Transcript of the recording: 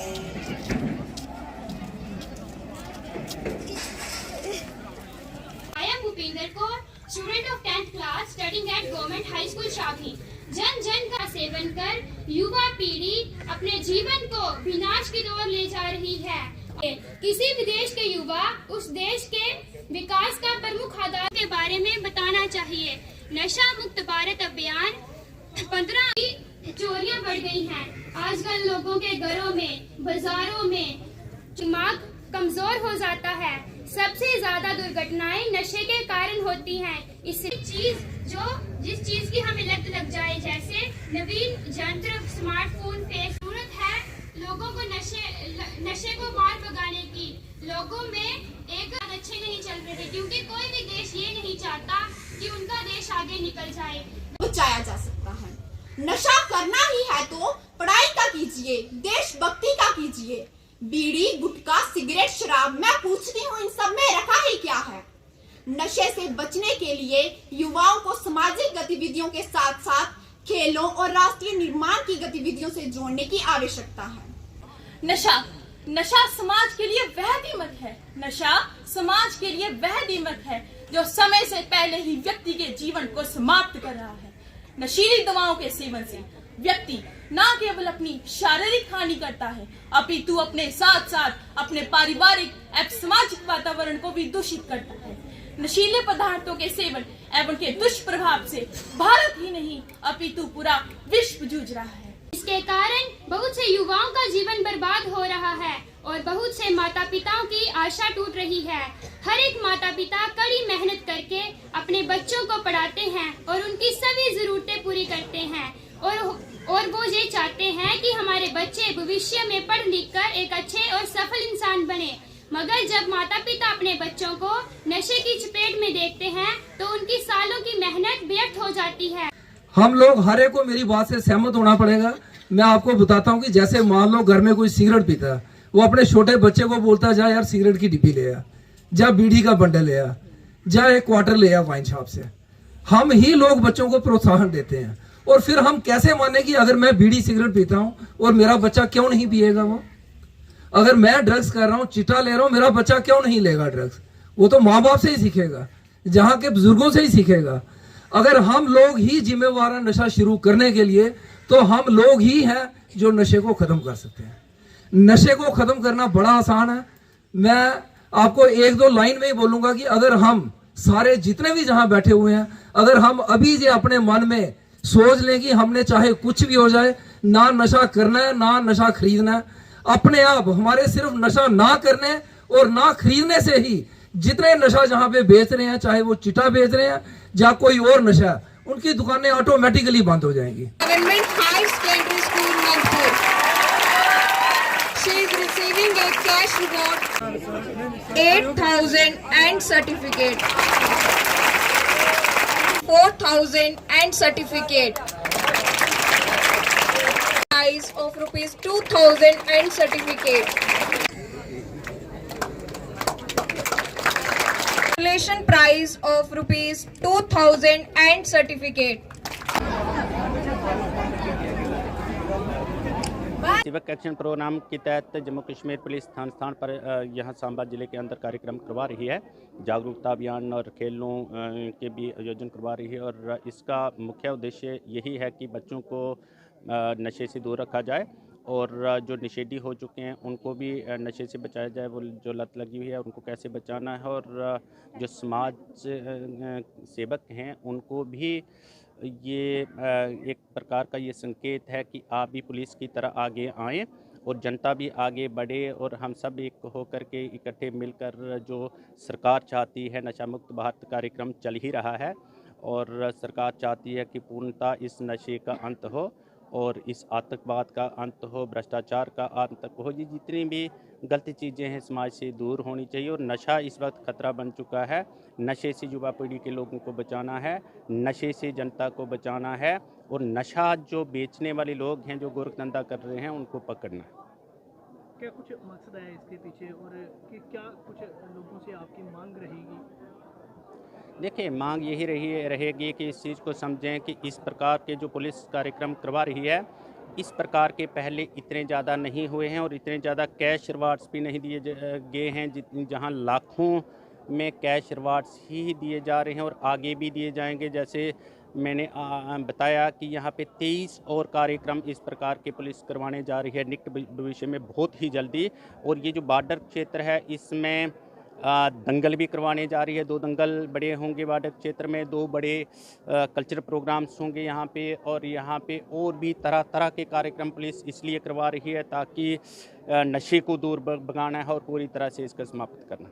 I am Bhupinder Kaur, student of 10th class studying at Government High School Shabhi. जन जन का seven कर युवा पीढ़ी अपने जीवन को विनाश की ओर ले जा रही है। किसी भी देश के युवा उस देश के विकास का प्रमुख आधार के बारे में बताना चाहिए। नशा मुक्त भारत अभियान 15 की चोरियां बढ़ गई हैं। आजकल लोगों के घरों में, बाजारों में दिमाग कमजोर हो जाता है। सबसे ज्यादा दुर्घटनाएं नशे के कारण होती हैं। जिस चीज की हमें लत लग जाए, जैसे नवीन यंत्र, स्मार्टफोन, जरूरत है लोगों को नशे को मार भगाने की। लोगों में एक अच्छे नहीं चल रहे, क्योंकि कोई भी देश ये नहीं चाहता कि उनका देश आगे निकल जाए। बचाया जा सकता है। नशा करना ही है तो पढ़ाई का कीजिए, देशभक्ति का कीजिए। बीड़ी, गुटखा, सिगरेट, शराब, मैं पूछती हूँ इन सब में रखा ही क्या है? नशे से बचने के लिए युवाओं को सामाजिक गतिविधियों के साथ साथ खेलों और राष्ट्रीय निर्माण की गतिविधियों से जोड़ने की आवश्यकता है। नशा समाज के लिए वह दीमक है। नशा समाज के लिए वह दीमक है जो समय से पहले ही व्यक्ति के जीवन को समाप्त कर रहा है। नशीली दवाओं के सेवन से व्यक्ति न केवल अपनी शारीरिक हानि करता है, अपितु अपने साथ साथ अपने पारिवारिक एवं सामाजिक वातावरण को भी दूषित करता है। नशीले पदार्थों के सेवन एवं के दुष्प्रभाव से भारत ही नहीं अपितु पूरा विश्व जूझ रहा है। इसके कारण बहुत से युवाओं का जीवन बर्बाद हो रहा है और बहुत से माता पिताओं की आशा टूट रही है। हर एक माता पिता कड़ी मेहनत करके अपने बच्चों को पढ़ाते हैं और उनकी सभी जरूरतें पूरी करते हैं और वो ये चाहते हैं कि हमारे बच्चे भविष्य में पढ़ लिख कर एक अच्छे और सफल इंसान बने। मगर जब माता पिता अपने बच्चों को नशे की चपेट में देखते हैं तो उनकी सालों की मेहनत व्यर्थ हो जाती है। हम लोग हर एक को मेरी बात से सहमत होना पड़ेगा। मैं आपको बताता हूँ कि जैसे मान लो घर में कोई सिगरेट पीता है, वो अपने छोटे बच्चे को बोलता जा यार सिगरेट की डिब्बी ले आ, जा बीड़ी का बंडल ले आ, जा एक क्वार्टर ले आ वाइन शॉप से। हम ही लोग बच्चों को प्रोत्साहन देते हैं और फिर हम कैसे माने कि अगर मैं बीड़ी सिगरेट पीता हूँ और मेरा बच्चा क्यों नहीं पिएगा? वो अगर मैं ड्रग्स कर रहा हूँ, चिट्टा ले रहा हूँ, मेरा बच्चा क्यों नहीं लेगा ड्रग्स? वो तो माँ बाप से ही सीखेगा, जहाँ के बुजुर्गों से ही सीखेगा। अगर हम लोग ही जिम्मेवार हैं नशा शुरू करने के लिए, तो हम लोग ही हैं जो नशे को खत्म कर सकते हैं। नशे को खत्म करना बड़ा आसान है। मैं आपको एक दो लाइन में ही बोलूंगा कि अगर हम सारे जितने भी जहां बैठे हुए हैं, अगर हम अभी से अपने मन में सोच लें कि हमने चाहे कुछ भी हो जाए, ना नशा करना है ना नशा खरीदना है, अपने आप हमारे सिर्फ नशा ना करने और ना खरीदने से ही जितने नशा जहां पे बेच रहे हैं, चाहे वो चिट्टा बेच रहे हैं या कोई और नशा, उनकी दुकानें ऑटोमेटिकली बंद हो जाएंगी। Government High Secondary School, Nagpur. She is receiving a cash reward 8,000 and certificate. 4,000 and certificate. Prize of rupees 2,000 and certificate. Consolation prize of rupees 2,000 and certificate. Civic action program के तहत जम्मू कश्मीर पुलिस स्थान पर यहाँ सांबा जिले के अंदर कार्यक्रम करवा रही है। जागरूकता अभियान और खेलों के भी आयोजन करवा रही है और इसका मुख्य उद्देश्य यही है कि बच्चों को नशे से दूर रखा जाए और जो नशेड़ी हो चुके हैं उनको भी नशे से बचाया जाए। वो जो लत लगी हुई है उनको कैसे बचाना है और जो समाज सेवक हैं उनको भी ये एक प्रकार का ये संकेत है कि आप भी पुलिस की तरह आगे आएँ और जनता भी आगे बढ़े और हम सब एक होकर के इकट्ठे मिलकर जो सरकार चाहती है नशा मुक्त भारत कार्यक्रम चल ही रहा है और सरकार चाहती है कि पूर्णतः इस नशे का अंत हो और इस आतंकवाद का अंत हो, भ्रष्टाचार का अंत हो। ये जितनी भी गलती चीज़ें हैं समाज से दूर होनी चाहिए और नशा इस वक्त खतरा बन चुका है। नशे से युवा पीढ़ी के लोगों को बचाना है, नशे से जनता को बचाना है और नशा जो बेचने वाले लोग हैं, जो गोरखधंधा कर रहे हैं, उनको पकड़ना है। क्या कुछ मकसद है इसके पीछे और कि क्या कुछ लोगों से आपकी मांग रहेगी? देखिए, मांग यही रहेगी कि इस चीज़ को समझें कि इस प्रकार के जो पुलिस कार्यक्रम करवा रही है इस प्रकार के पहले इतने ज़्यादा नहीं हुए हैं और इतने ज़्यादा कैश रिवार्ड्स भी नहीं दिए गए हैं, जहां लाखों में कैश रिवार्ड्स ही दिए जा रहे हैं और आगे भी दिए जाएंगे। जैसे मैंने बताया कि यहाँ पे 23 और कार्यक्रम इस प्रकार के पुलिस करवाने जा रही है निकट भविष्य में बहुत ही जल्दी। और ये जो बॉर्डर क्षेत्र है इसमें दंगल भी करवाने जा रही है। 2 दंगल बड़े होंगे बॉर्डर क्षेत्र में, 2 बड़े कल्चरल प्रोग्राम्स होंगे यहाँ पे, और यहाँ पे और भी तरह तरह के कार्यक्रम पुलिस इसलिए करवा रही है ताकि नशे को दूर भगाना है और पूरी तरह से इसका समाप्त करना।